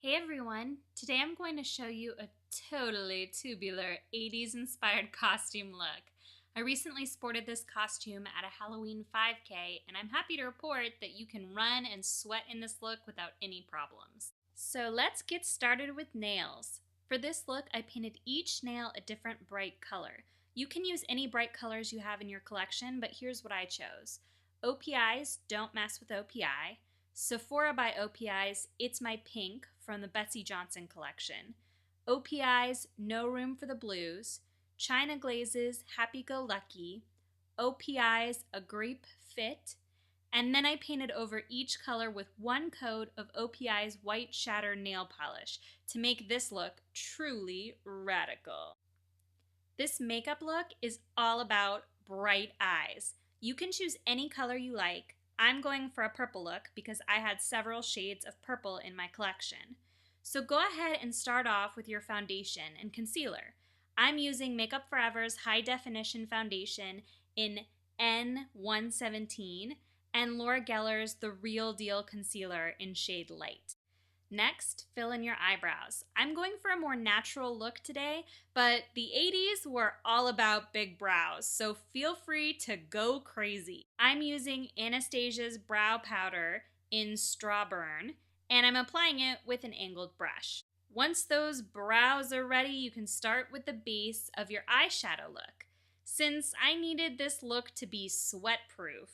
Hey everyone! Today I'm going to show you a totally tubular 80s inspired costume look. I recently sported this costume at a Halloween 5K and I'm happy to report that you can run and sweat in this look without any problems. So let's get started with nails. For this look I painted each nail a different bright color. You can use any bright colors you have in your collection, but here's what I chose. OPI's Don't Mess with OPI. Sephora by OPI's It's My Pink from the Betsy Johnson collection, OPI's No Room for the Blues, China Glaze's Happy Go Lucky, OPI's A Grape Fit, and then I painted over each color with one coat of OPI's White Shatter nail polish to make this look truly radical. This makeup look is all about bright eyes. You can choose any color you like. I'm going for a purple look because I had several shades of purple in my collection. So go ahead and start off with your foundation and concealer. I'm using Makeup Forever's High Definition Foundation in N117 and Laura Geller's The Real Deal Concealer in shade Light. Next, fill in your eyebrows. I'm going for a more natural look today, but the 80s were all about big brows, so feel free to go crazy. I'm using Anastasia's brow powder in Strawburn, and I'm applying it with an angled brush. Once those brows are ready, you can start with the base of your eyeshadow look. Since I needed this look to be sweat-proof,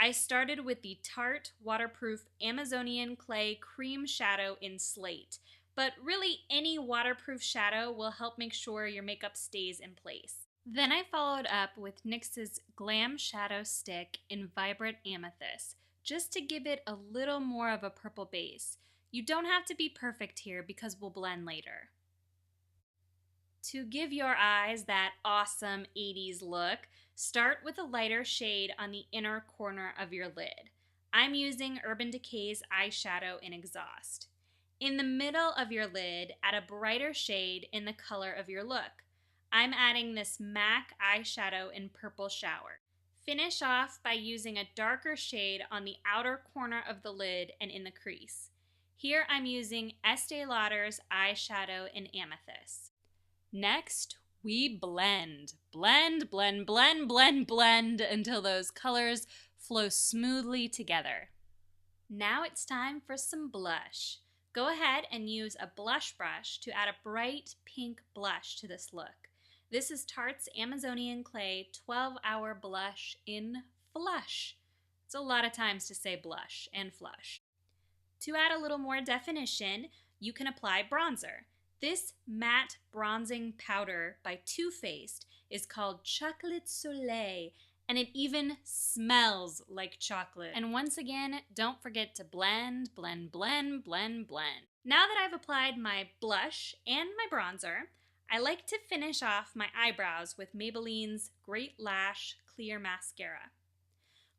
I started with the Tarte Waterproof Amazonian Clay Cream Shadow in Slate, but really any waterproof shadow will help make sure your makeup stays in place. Then I followed up with NYX's Glam Shadow Stick in Vibrant Amethyst, just to give it a little more of a purple base. You don't have to be perfect here because we'll blend later. To give your eyes that awesome 80s look, start with a lighter shade on the inner corner of your lid. I'm using Urban Decay's Eyeshadow in Exhaust. In the middle of your lid, add a brighter shade in the color of your look. I'm adding this MAC eyeshadow in Purple Shower. Finish off by using a darker shade on the outer corner of the lid and in the crease. Here I'm using Estee Lauder's Eyeshadow in Amethyst. Next, we blend. Blend, blend, blend, blend, blend until those colors flow smoothly together. Now it's time for some blush. Go ahead and use a blush brush to add a bright pink blush to this look. This is Tarte's Amazonian Clay 12-Hour Blush in Flush. It's a lot of times to say blush and flush. To add a little more definition, you can apply bronzer. This matte bronzing powder by Too Faced is called Chocolate Soleil, and it even smells like chocolate. And once again, don't forget to blend, blend, blend, blend, blend. Now that I've applied my blush and my bronzer, I like to finish off my eyebrows with Maybelline's Great Lash Clear Mascara.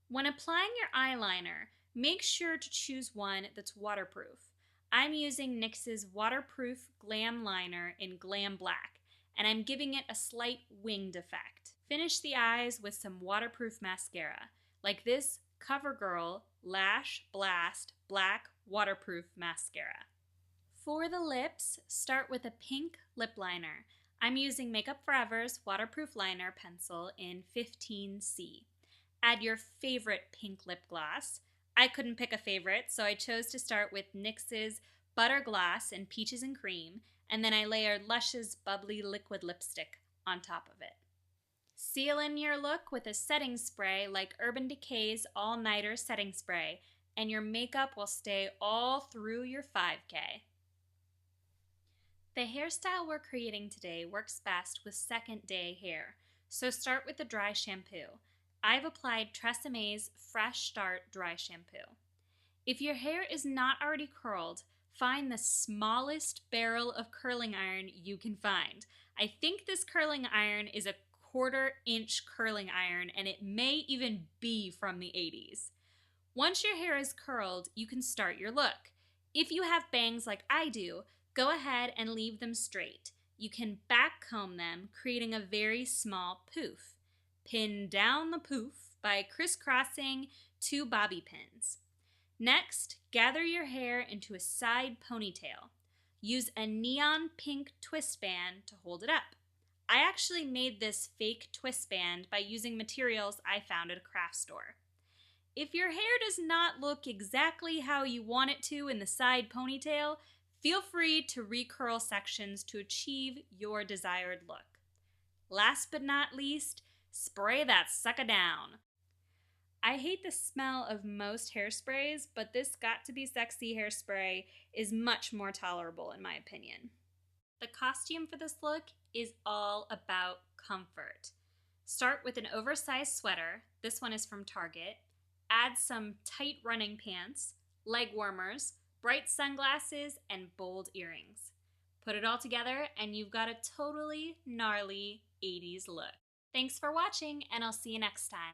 When applying your eyeliner, make sure to choose one that's waterproof. I'm using NYX's Waterproof Glam Liner in Glam Black, and I'm giving it a slight winged effect. Finish the eyes with some waterproof mascara, like this CoverGirl Lash Blast Black Waterproof Mascara. For the lips, start with a pink lip liner. I'm using Makeup Forever's Waterproof Liner Pencil in 15C. Add your favorite pink lip gloss. I couldn't pick a favorite, so I chose to start with NYX's Butter Gloss in Peaches and Cream, and then I layered Lush's Bubbly Liquid Lipstick on top of it. Seal in your look with a setting spray like Urban Decay's All Nighter Setting Spray, and your makeup will stay all through your 5K. The hairstyle we're creating today works best with second day hair, so start with the dry shampoo. I've applied Tresemé's Fresh Start Dry Shampoo. If your hair is not already curled, find the smallest barrel of curling iron you can find. I think this curling iron is a 1/4 inch curling iron, and it may even be from the 80s. Once your hair is curled, you can start your look. If you have bangs like I do, go ahead and leave them straight. You can back comb them, creating a very small poof. Pin down the poof by crisscrossing 2 bobby pins. Next, gather your hair into a side ponytail. Use a neon pink twist band to hold it up. I actually made this fake twist band by using materials I found at a craft store. If your hair does not look exactly how you want it to in the side ponytail, feel free to recurl sections to achieve your desired look. Last but not least, spray that sucker down. I hate the smell of most hairsprays, but this Got to Be Sexy hairspray is much more tolerable in my opinion. The costume for this look is all about comfort. Start with an oversized sweater, this one is from Target, add some tight running pants, leg warmers, bright sunglasses, and bold earrings. Put it all together and you've got a totally gnarly 80s look. Thanks for watching, and I'll see you next time.